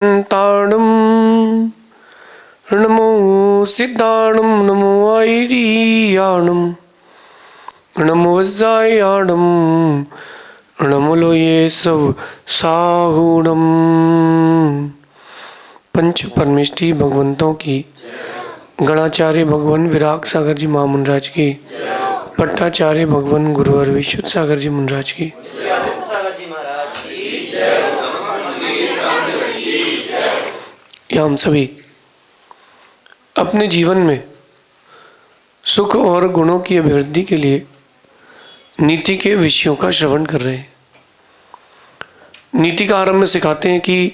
ताणम नमो सिद्धाणम नमो आयरियाणम नमो वज्रायाणम नमो लोये सब साहुणम। पंच परमेष्टि भगवंतों की, गणाचार्य भगवान विराग सागर जी महामुनराज की, पट्टाचार्य भगवान गुरुवर विशुद्ध सागर जी मुनराज की, हम सभी अपने जीवन में सुख और गुणों की अभिवृद्धि के लिए नीति के विषयों का श्रवण कर रहे हैं। नीति का आरंभ में सिखाते हैं कि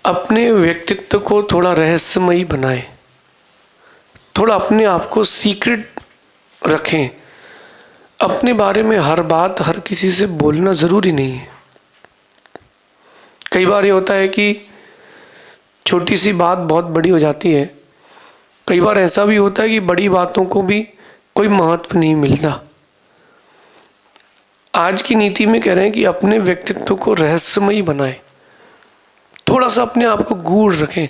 अपने व्यक्तित्व को थोड़ा रहस्यमयी बनाएं, थोड़ा अपने आप को सीक्रेट रखें। अपने बारे में हर बात हर किसी से बोलना ज़रूरी नहीं है। कई बार ये होता है कि छोटी सी बात बहुत बड़ी हो जाती है। कई बार ऐसा भी होता है कि बड़ी बातों को भी कोई महत्व नहीं मिलता। आज की नीति में कह रहे हैं कि अपने व्यक्तित्व को रहस्यमयी बनाएं, थोड़ा सा अपने आप को गूढ़ रखें।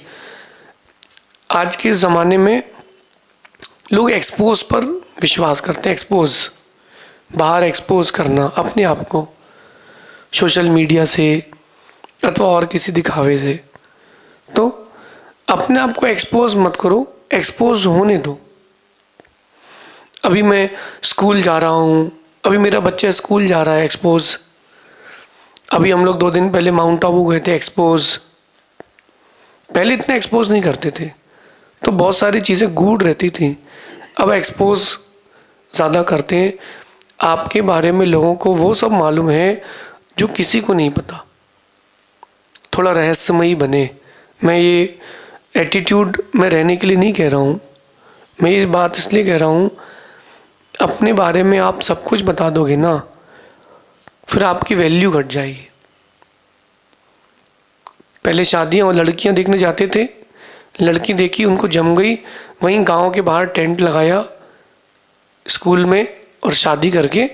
आज के ज़माने में लोग एक्सपोज पर विश्वास करते हैं। एक्सपोज, बाहर एक्सपोज करना अपने आप को सोशल मीडिया से अथवा और किसी दिखावे से। तो अपने आप को एक्सपोज मत करो, एक्सपोज होने दो। अभी मैं स्कूल जा रहा हूँ, अभी मेरा बच्चा स्कूल जा रहा है, एक्सपोज। अभी हम लोग 2 दिन पहले माउंट आबू गए थे, एक्सपोज। पहले इतना एक्सपोज नहीं करते थे, तो बहुत सारी चीज़ें गूढ़ रहती थी। अब एक्सपोज ज़्यादा करते हैं। आपके बारे में लोगों को वो सब मालूम है जो किसी को नहीं पता। थोड़ा रहस्यमयी बने। मैं ये एटीट्यूड में रहने के लिए नहीं कह रहा हूँ, मैं ये बात इसलिए कह रहा हूँ, अपने बारे में आप सब कुछ बता दोगे ना, फिर आपकी वैल्यू घट जाएगी। पहले शादियाँ और लड़कियाँ देखने जाते थे, लड़की देखी, उनको जम गई, वहीं गांव के बाहर टेंट लगाया स्कूल में और शादी करके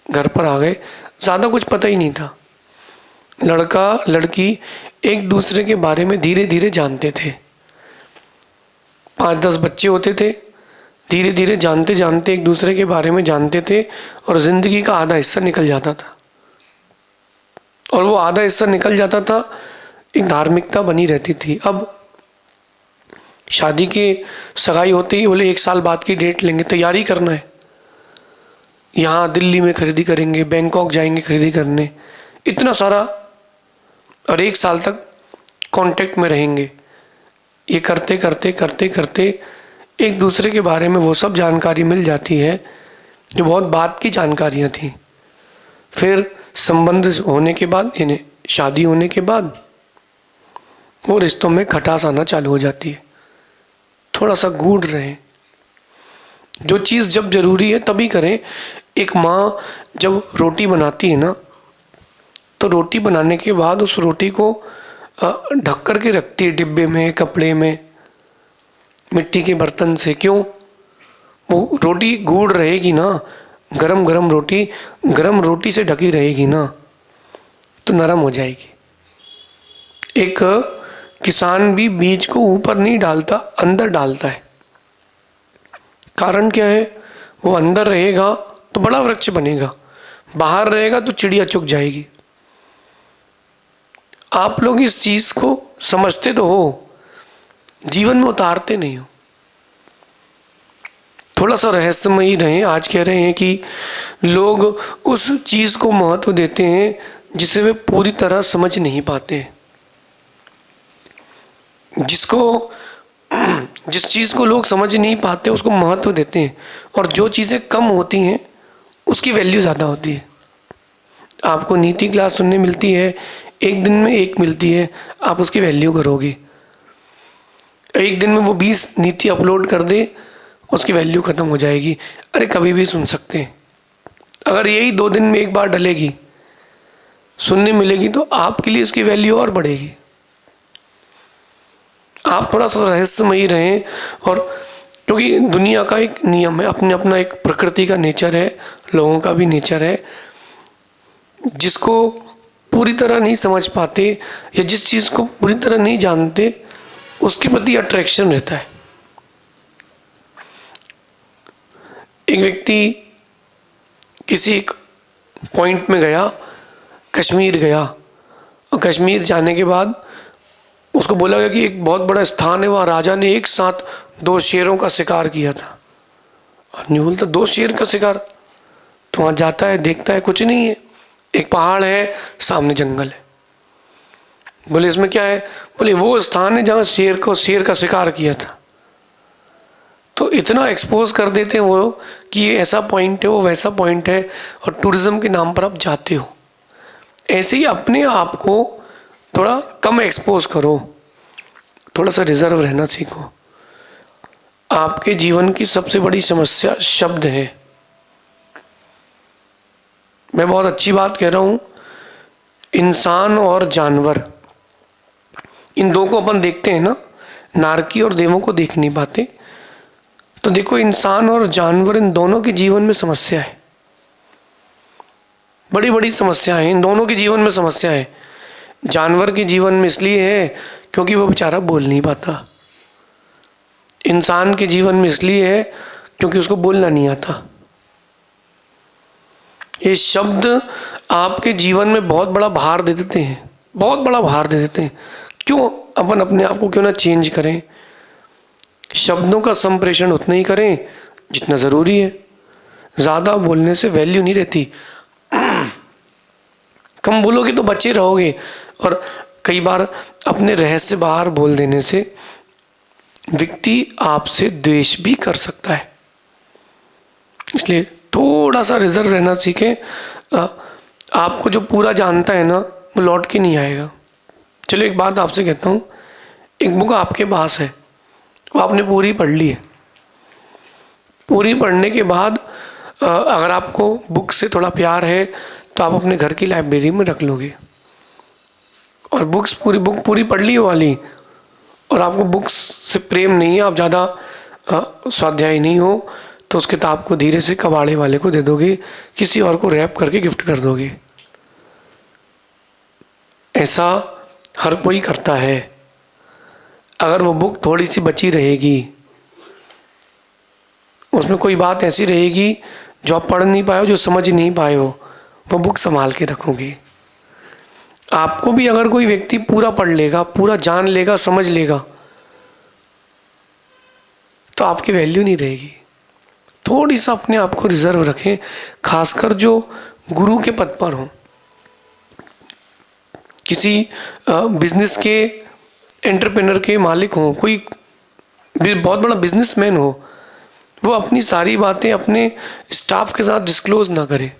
घर पर आ गए। ज़्यादा कुछ पता ही नहीं था। लड़का लड़की एक दूसरे के बारे में धीरे धीरे जानते थे। 5-10 बच्चे होते थे, धीरे धीरे जानते जानते एक दूसरे के बारे में जानते थे और ज़िंदगी का आधा हिस्सा निकल जाता था। और वो आधा हिस्सा निकल जाता था, एक धार्मिकता बनी रहती थी। अब शादी के सगाई होते ही बोले 1 साल बाद की डेट लेंगे, तैयारी करना है। यहाँ दिल्ली में खरीदी करेंगे, बैंकॉक जाएंगे खरीदी करने, इतना सारा, और 1 साल तक कांटेक्ट में रहेंगे। ये करते करते करते करते एक दूसरे के बारे में वो सब जानकारी मिल जाती है जो बहुत बात की जानकारियाँ थी। फिर संबंध होने के बाद, यानी शादी होने के बाद, वो रिश्तों में खटास आना चालू हो जाती है। थोड़ा सा गूढ़ रहें। जो चीज़ जब ज़रूरी है तभी करें। एक माँ जब रोटी बनाती है ना, तो रोटी बनाने के बाद उस रोटी को ढक कर के रखती है, डिब्बे में, कपड़े में, मिट्टी के बर्तन से। क्यों? वो रोटी गूढ़ रहेगी ना, गरम गरम रोटी, गरम रोटी से ढकी रहेगी ना, तो नरम हो जाएगी। एक किसान भी बीज को ऊपर नहीं डालता, अंदर डालता है। कारण क्या है? वो अंदर रहेगा तो बड़ा वृक्ष बनेगा, बाहर रहेगा तो चिड़िया चुग जाएगी। आप लोग इस चीज़ को समझते तो हो, जीवन में उतारते नहीं हो। थोड़ा सा रहस्यमयी रहें। आज कह रहे हैं कि लोग उस चीज़ को महत्व देते हैं जिसे वे पूरी तरह समझ नहीं पाते हैं। जिस चीज़ को लोग समझ नहीं पाते उसको महत्व देते हैं, और जो चीज़ें कम होती हैं उसकी वैल्यू ज़्यादा होती है। आपको नीति क्लास सुनने मिलती है, एक दिन में 1 मिलती है, आप उसकी वैल्यू करोगे। एक दिन में वो 20 नीति अपलोड कर दे, उसकी वैल्यू ख़त्म हो जाएगी। अरे कभी भी सुन सकते हैं। अगर यही 2 दिन में 1 बार डलेगी, सुनने मिलेगी, तो आपके लिए इसकी वैल्यू और बढ़ेगी। आप थोड़ा सा रहस्यमयी रहें। और क्योंकि दुनिया का एक नियम है, अपने अपना एक प्रकृति का नेचर है, लोगों का भी नेचर है। जिसको पूरी तरह नहीं समझ पाते या जिस चीज़ को पूरी तरह नहीं जानते उसके प्रति अट्रैक्शन रहता है। एक व्यक्ति किसी एक पॉइंट में गया, कश्मीर गया, और कश्मीर जाने के बाद उसको बोला गया कि एक बहुत बड़ा स्थान है, वहाँ राजा ने एक साथ 2 शेरों का शिकार किया था। आदमी बोलता 2 शेर का शिकार? तो वहाँ जाता है, देखता है कुछ नहीं है, एक पहाड़ है, सामने जंगल है। बोले इसमें क्या है? बोले वो स्थान है जहाँ शेर का शिकार किया था। तो इतना एक्सपोज कर देते हैं वो कि ये ऐसा पॉइंट है, वो वैसा पॉइंट है, और टूरिज्म के नाम पर आप जाते हो। ऐसे ही अपने आप को थोड़ा कम एक्सपोज करो, थोड़ा सा रिजर्व रहना सीखो। आपके जीवन की सबसे बड़ी समस्या शब्द है। मैं बहुत अच्छी बात कह रहा हूँ। इंसान और जानवर, इन दो को अपन देखते हैं ना, नारकी और देवों को देख नहीं पाते। तो देखो, इंसान और जानवर, इन दोनों के जीवन में समस्या है, बड़ी बड़ी समस्या है। इन दोनों के जीवन में समस्या है। जानवर के जीवन में इसलिए है क्योंकि वो बेचारा बोल नहीं पाता। इंसान के जीवन में इसलिए है क्योंकि उसको बोलना नहीं आता। ये शब्द आपके जीवन में बहुत बड़ा भार दे देते हैं, बहुत बड़ा भार दे देते हैं। क्यों अपन अपने आप को क्यों ना चेंज करें? शब्दों का संप्रेषण उतना ही करें जितना ज़रूरी है। ज़्यादा बोलने से वैल्यू नहीं रहती। कम बोलोगे तो बचे रहोगे, और कई बार अपने रहस्य बाहर बोल देने से व्यक्ति आपसे द्वेष भी कर सकता है। इसलिए थोड़ा सा रिजर्व रहना सीखें। आपको जो पूरा जानता है ना, वो लौट के नहीं आएगा। चलो एक बात आपसे कहता हूँ, एक बुक आपके पास है, वो आपने पूरी पढ़ ली है। पूरी पढ़ने के बाद अगर आपको बुक से थोड़ा प्यार है तो आप अपने घर की लाइब्रेरी में रख लोगे। और बुक पूरी पढ़ ली वाली, और आपको बुक्स से प्रेम नहीं है, आप ज़्यादा स्वाध्यायी नहीं हो, तो उस किताब को धीरे से कबाड़े वाले को दे दोगे, किसी और को रैप करके गिफ्ट कर दोगे। ऐसा हर कोई करता है। अगर वो बुक थोड़ी सी बची रहेगी, उसमें कोई बात ऐसी रहेगी जो आप पढ़ नहीं पाए हो, जो समझ नहीं पाए हो, वो बुक संभाल के रखोगे। आपको भी अगर कोई व्यक्ति पूरा पढ़ लेगा, पूरा जान लेगा, समझ लेगा, तो आपकी वैल्यू नहीं रहेगी। थोड़ी सा अपने आप को रिजर्व रखें, खासकर जो गुरु के पद पर हो, किसी बिजनेस के एंटरप्रेन्योर के मालिक हो, कोई बहुत बड़ा बिजनेसमैन हो, वो अपनी सारी बातें अपने स्टाफ के साथ डिस्क्लोज ना करे।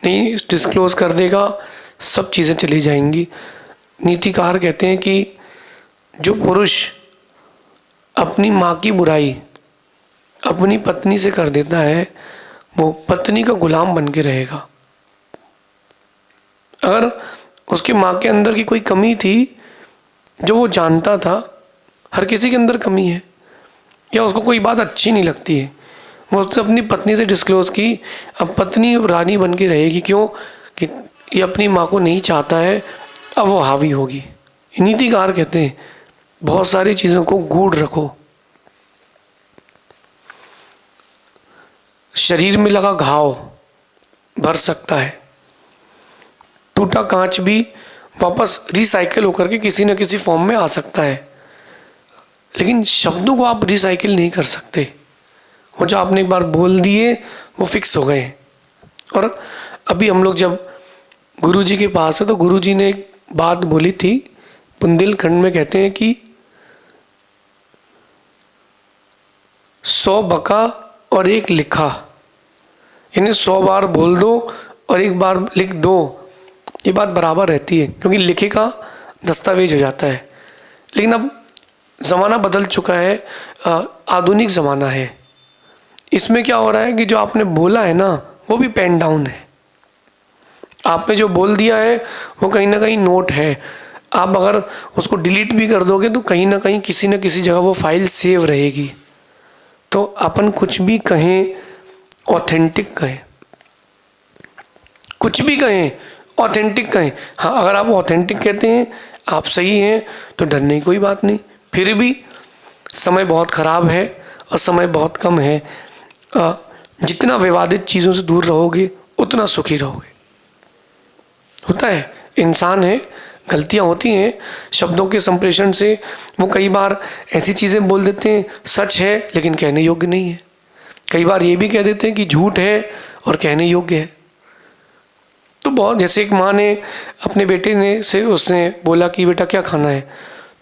नहीं डिस्क्लोज कर देगा, सब चीज़ें चली जाएंगी। नीतिकार कहते हैं कि जो पुरुष अपनी माँ की बुराई अपनी पत्नी से कर देता है, वो पत्नी का गुलाम बन के रहेगा। अगर उसकी माँ के अंदर की कोई कमी थी जो वो जानता था, हर किसी के अंदर कमी है, या उसको कोई बात अच्छी नहीं लगती है, वो उसने अपनी पत्नी से डिस्क्लोज की, अब पत्नी रानी बन के रहेगी। क्यों? कि ये अपनी माँ को नहीं चाहता है, अब वो हावी होगी। नीतिकार कहते हैं बहुत सारी चीज़ों को गूढ़ रखो। शरीर में लगा घाव भर सकता है, टूटा कांच भी वापस रिसाइकिल होकर के किसी न किसी फॉर्म में आ सकता है, लेकिन शब्दों को आप रिसाइकिल नहीं कर सकते। वो जो आपने एक बार बोल दिए वो फिक्स हो गए। और अभी हम लोग जब गुरुजी के पास है तो गुरुजी ने एक बात बोली थी, बुंदेलखंड में कहते हैं कि 100 बका और 1 लिखा, यानी 100 बार बोल दो और 1 बार लिख दो, ये बात बराबर रहती है, क्योंकि लिखे का दस्तावेज हो जाता है। लेकिन अब ज़माना बदल चुका है, आधुनिक ज़माना है। इसमें क्या हो रहा है कि जो आपने बोला है ना, वो भी पेन डाउन है। आपने जो बोल दिया है वो कहीं ना कहीं नोट है। आप अगर उसको डिलीट भी कर दोगे तो कहीं ना कहीं किसी न किसी जगह वो फाइल सेव रहेगी। तो अपन कुछ भी कहें, ऑथेंटिक कहें, कुछ भी कहें ऑथेंटिक कहें। हाँ, अगर आप ऑथेंटिक कहते हैं, आप सही हैं, तो डरने की कोई बात नहीं। फिर भी समय बहुत ख़राब है और समय बहुत कम है। जितना विवादित चीज़ों से दूर रहोगे उतना सुखी रहोगे। होता है, इंसान है, गलतियाँ होती हैं, शब्दों के संप्रेषण से वो कई बार ऐसी चीज़ें बोल देते हैं, सच है लेकिन कहने योग्य नहीं है। कई बार ये भी कह देते हैं कि झूठ है और कहने योग्य है। तो बहुत, जैसे एक माँ ने अपने बेटे ने से उसने बोला कि बेटा क्या खाना है,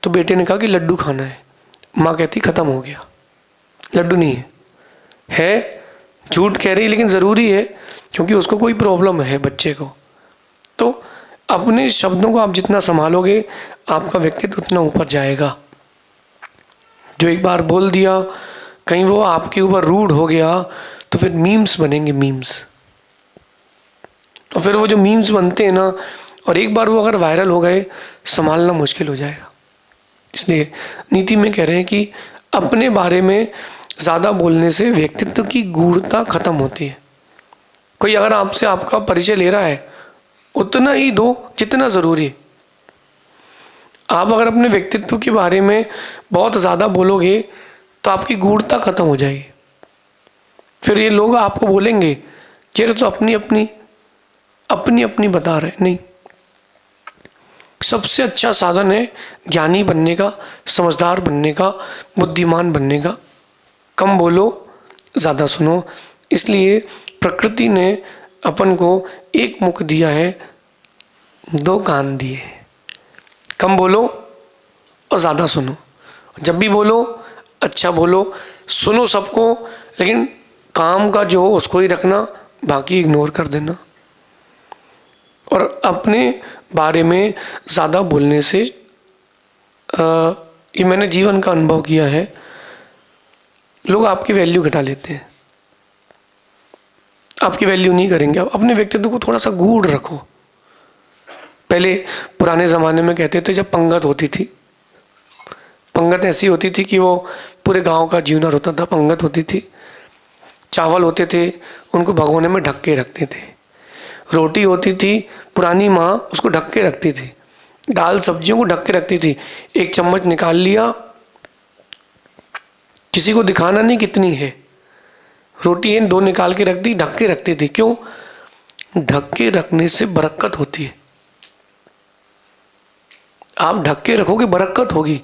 तो बेटे ने कहा कि लड्डू खाना है। माँ कहती ख़त्म हो गया, लड्डू नहीं है, झूठ कह रही लेकिन ज़रूरी है क्योंकि उसको कोई प्रॉब्लम है बच्चे को। तो अपने शब्दों को आप जितना संभालोगे आपका व्यक्तित्व उतना ऊपर जाएगा। जो एक बार बोल दिया, कहीं वो आपके ऊपर रूड हो गया, तो फिर मीम्स बनेंगे, मीम्स। और फिर वो जो मीम्स बनते हैं ना, और एक बार वो अगर वायरल हो गए, संभालना मुश्किल हो जाएगा। इसलिए नीति में कह रहे हैं कि अपने बारे में ज़्यादा बोलने से व्यक्तित्व की गूढ़ता खत्म होती है। कोई अगर आपसे आपका परिचय ले रहा है, उतना ही दो जितना ज़रूरी है। आप अगर अपने व्यक्तित्व के बारे में बहुत ज़्यादा बोलोगे तो आपकी गूढ़ता खत्म हो जाएगी। फिर ये लोग आपको बोलेंगे कि अरे तो अपनी अपनी बता रहे। नहीं, सबसे अच्छा साधन है ज्ञानी बनने का, समझदार बनने का, बुद्धिमान बनने का। कम बोलो, ज़्यादा सुनो। इसलिए प्रकृति ने अपन को एक मुख दिया है, दो कान दिए। कम बोलो और ज़्यादा सुनो। जब भी बोलो अच्छा बोलो, सुनो सबको, लेकिन काम का जो हो उसको ही रखना, बाकी इग्नोर कर देना। और अपने बारे में ज़्यादा बोलने से ये मैंने जीवन का अनुभव किया है, लोग आपकी वैल्यू घटा लेते हैं, आपकी वैल्यू नहीं करेंगे। आप अपने व्यक्तित्व को थोड़ा सा गूढ़ रखो। पहले पुराने ज़माने में कहते थे, जब पंगत होती थी, पंगत ऐसी होती थी कि वो पूरे गांव का जीवनर होता था। पंगत होती थी, चावल होते थे, उनको भगोने में ढक के रखते थे। रोटी होती थी, पुरानी माँ उसको ढक के रखती थी। दाल सब्जियों को ढक के रखती थी। एक चम्मच निकाल लिया, किसी को दिखाना नहीं कितनी है। रोटी है, दो निकाल के रख दी, ढक के रखती थी। क्यों? ढक के रखने से बरकत होती है। आप ढक के रखोगे, बरकत होगी,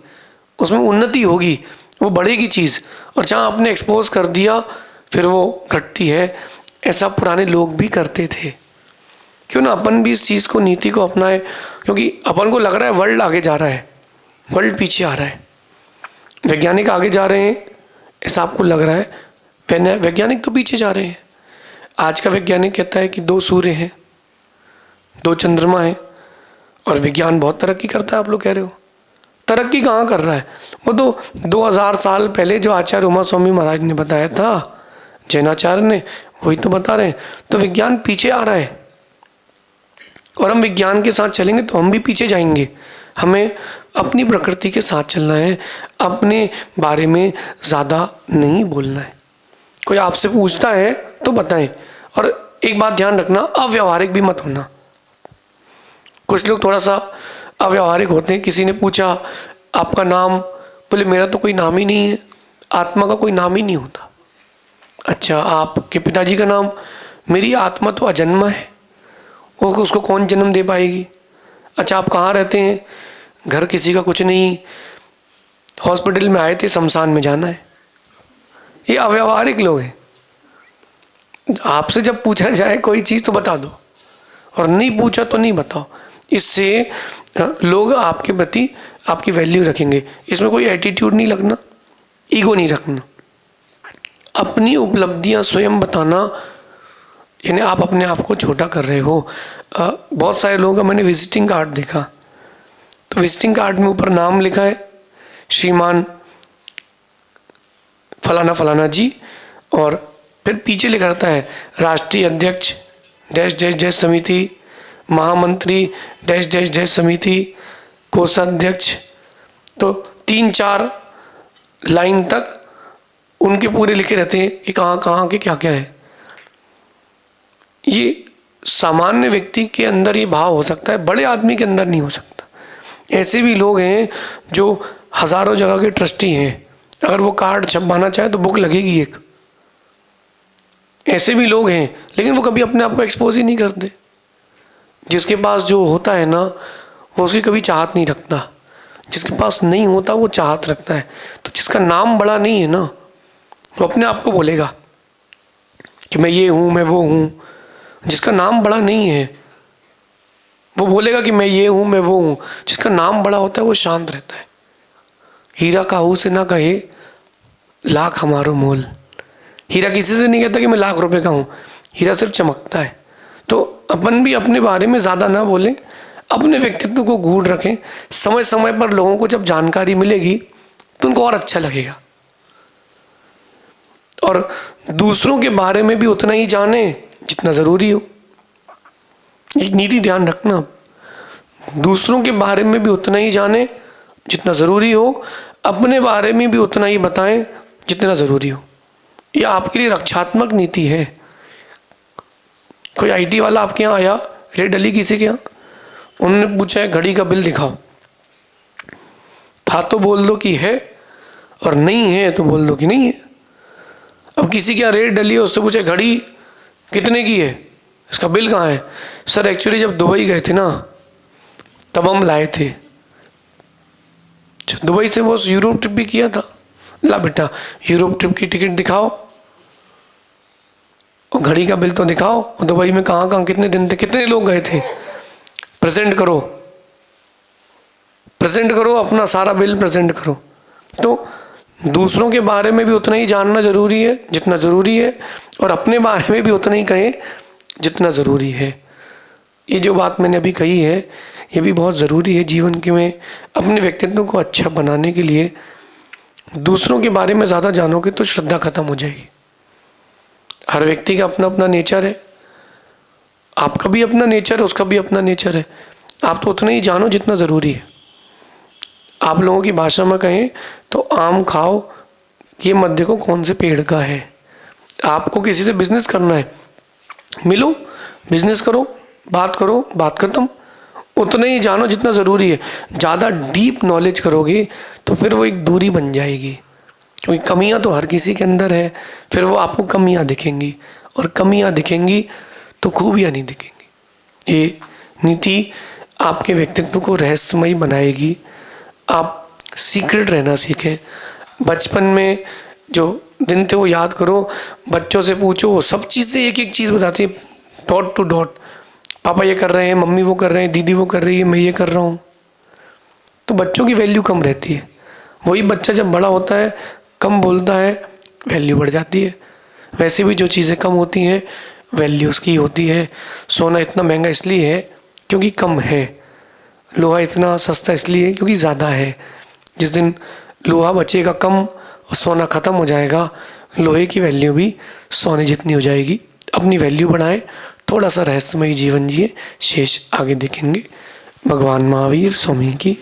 उसमें उन्नति होगी, वो बढ़ेगी चीज़। और जहाँ आपने एक्सपोज कर दिया, फिर वो घटती है। ऐसा पुराने लोग भी करते थे। क्यों ना अपन भी इस चीज़ को, नीति को अपनाए, क्योंकि अपन को लग रहा है वर्ल्ड आगे जा रहा है, वर्ल्ड पीछे आ रहा है, वैज्ञानिक आगे जा रहे हैं, ऐसा आपको लग रहा है। वैज्ञानिक तो पीछे जा रहे हैं। आज का वैज्ञानिक कहता है कि 2 सूर्य हैं, 2 चंद्रमा हैं, और विज्ञान बहुत तरक्की करता है। आप लोग कह रहे हो तरक्की कहाँ कर रहा है? वो तो 2000 साल पहले जो आचार्य उमा स्वामी महाराज ने बताया था, जैनाचार्य ने, वही तो बता रहे हैं। तो विज्ञान पीछे आ रहा है, और हम विज्ञान के साथ चलेंगे तो हम भी पीछे जाएंगे। हमें अपनी प्रकृति के साथ चलना है, अपने बारे में ज़्यादा नहीं बोलना है। कोई आपसे पूछता है तो बताएं। और एक बात ध्यान रखना, अव्यावहारिक भी मत होना। कुछ लोग थोड़ा सा अव्यावहारिक होते हैं। किसी ने पूछा आपका नाम, बोले मेरा तो कोई नाम ही नहीं है, आत्मा का कोई नाम ही नहीं होता। अच्छा, आपके पिताजी का नाम? मेरी आत्मा तो अजन्मा है, उसको कौन जन्म दे पाएगी। अच्छा, आप कहाँ रहते हैं? घर किसी का कुछ नहीं, हॉस्पिटल में आए थे, शमशान में जाना है। ये अव्यावहारिक लोग हैं। आपसे जब पूछा जाए कोई चीज़ तो बता दो, और नहीं पूछा तो नहीं बताओ। इससे लोग आपके प्रति आपकी वैल्यू रखेंगे। इसमें कोई एटीट्यूड नहीं रखना, ईगो नहीं रखना। अपनी उपलब्धियां स्वयं बताना, यानी आप अपने आप को छोटा कर रहे हो। बहुत सारे लोगों का मैंने विजिटिंग कार्ड देखा, तो विजिटिंग कार्ड में ऊपर नाम लिखा है श्रीमान फलाना फलाना जी, और फिर पीछे लिखा रहता है राष्ट्रीय अध्यक्ष डैश डैश डैश समिति, महामंत्री डैश डैश डैश समिति, कोषाध्यक्ष। तो 3-4 लाइन तक उनके पूरे लिखे रहते हैं कि कहाँ कहाँ के क्या क्या है। ये सामान्य व्यक्ति के अंदर ये भाव हो सकता है, बड़े आदमी के अंदर नहीं हो सकता। ऐसे भी लोग हैं जो हजारों जगह के ट्रस्टी हैं, अगर वो कार्ड छपवाना चाहे तो बुक लगेगी एक। ऐसे भी लोग हैं, लेकिन वो कभी अपने आप को एक्सपोज ही नहीं करते। जिसके पास जो होता है ना, वो उसकी कभी चाहत नहीं रखता, जिसके पास नहीं होता वो चाहत रखता है। तो जिसका नाम बड़ा नहीं है ना, वो अपने आप को बोलेगा कि मैं ये हूँ, मैं वो हूँ। जिसका नाम बड़ा नहीं है वो बोलेगा कि मैं ये हूँ, मैं वो हूँ। जिसका नाम बड़ा होता है वो शांत रहता है। हीरा काहू से ना कहे लाख हमारो मोल। हीरा किसी से नहीं कहता कि मैं लाख रुपए का हूँ, हीरा सिर्फ चमकता है। तो अपन भी अपने बारे में ज़्यादा ना बोलें, अपने व्यक्तित्व को गूढ़ रखें। समय समय पर लोगों को जब जानकारी मिलेगी तो उनको और अच्छा लगेगा। और दूसरों के बारे में भी उतना ही जाने जितना ज़रूरी हो। एक नीति ध्यान रखना, दूसरों के बारे में भी उतना ही जाने जितना ज़रूरी हो, अपने बारे में भी उतना ही बताएं जितना ज़रूरी हो। यह आपके लिए रक्षात्मक नीति है। कोई आईटी वाला आपके यहाँ आया, रेड डली किसी के यहाँ, उन्होंने पूछा है घड़ी का बिल दिखाओ। था तो बोल दो कि है, और नहीं है तो बोल दो कि नहीं है। अब किसी के यहाँ रेड डली है, उससे पूछे घड़ी कितने की है, इसका बिल कहाँ है? सर एक्चुअली जब दुबई गए थे ना तब हम लाए थे। दुबई से वो यूरोप ट्रिप भी किया था। ला बेटा यूरोप ट्रिप की टिकट दिखाओ और घड़ी का बिल तो दिखाओ, और दुबई में कहाँ कहाँ कितने दिन थे, कितने लोग गए थे, प्रेजेंट करो, प्रेजेंट करो, अपना सारा बिल प्रेजेंट करो। तो दूसरों के बारे में भी उतना ही जानना जरूरी है जितना ज़रूरी है, और अपने बारे में भी उतना ही कहें जितना ज़रूरी है। ये जो बात मैंने अभी कही है ये भी बहुत ज़रूरी है जीवन के में। अपने व्यक्तित्व को अच्छा बनाने के लिए दूसरों के बारे में ज़्यादा जानोगे तो श्रद्धा खत्म हो जाएगी। हर व्यक्ति का अपना अपना नेचर है, आपका भी अपना नेचर है, उसका भी अपना नेचर है। आप तो उतना ही जानो जितना ज़रूरी है। आप लोगों की भाषा में कहें तो आम खाओ ये मत देखो कौन से पेड़ का है। आपको किसी से बिजनेस करना है, मिलो, बिजनेस करो, बात करो, बात खत्म। उतना ही जानो जितना ज़रूरी है। ज़्यादा डीप नॉलेज करोगे तो फिर वो एक दूरी बन जाएगी, क्योंकि कमियां तो हर किसी के अंदर है। फिर वो आपको कमियां दिखेंगी, और कमियां दिखेंगी तो खूबियां नहीं दिखेंगी। ये नीति आपके व्यक्तित्व को रहस्यमयी बनाएगी। आप सीक्रेट रहना सीखें। बचपन में जो दिन थे वो याद करो, बच्चों से पूछो, वो सब चीज़ें एक एक चीज़ बताती है, डॉट टू डॉट। पापा ये कर रहे हैं, मम्मी वो कर रहे हैं, दीदी वो कर रही है, मैं ये कर रहा हूँ। तो बच्चों की वैल्यू कम रहती है। वही बच्चा जब बड़ा होता है, कम बोलता है, वैल्यू बढ़ जाती है। वैसे भी जो चीज़ें कम होती हैं वैल्यू उसकी होती है। सोना इतना महंगा इसलिए है क्योंकि कम है, लोहा इतना सस्ता इसलिए है क्योंकि ज़्यादा है। जिस दिन लोहा बचेगा कम और सोना ख़त्म हो जाएगा, लोहे की वैल्यू भी सोने जितनी हो जाएगी। अपनी वैल्यू बढ़ाएं, थोड़ा सा रहस्यमयी जीवन जिए, शेष आगे देखेंगे। भगवान महावीर स्वामी की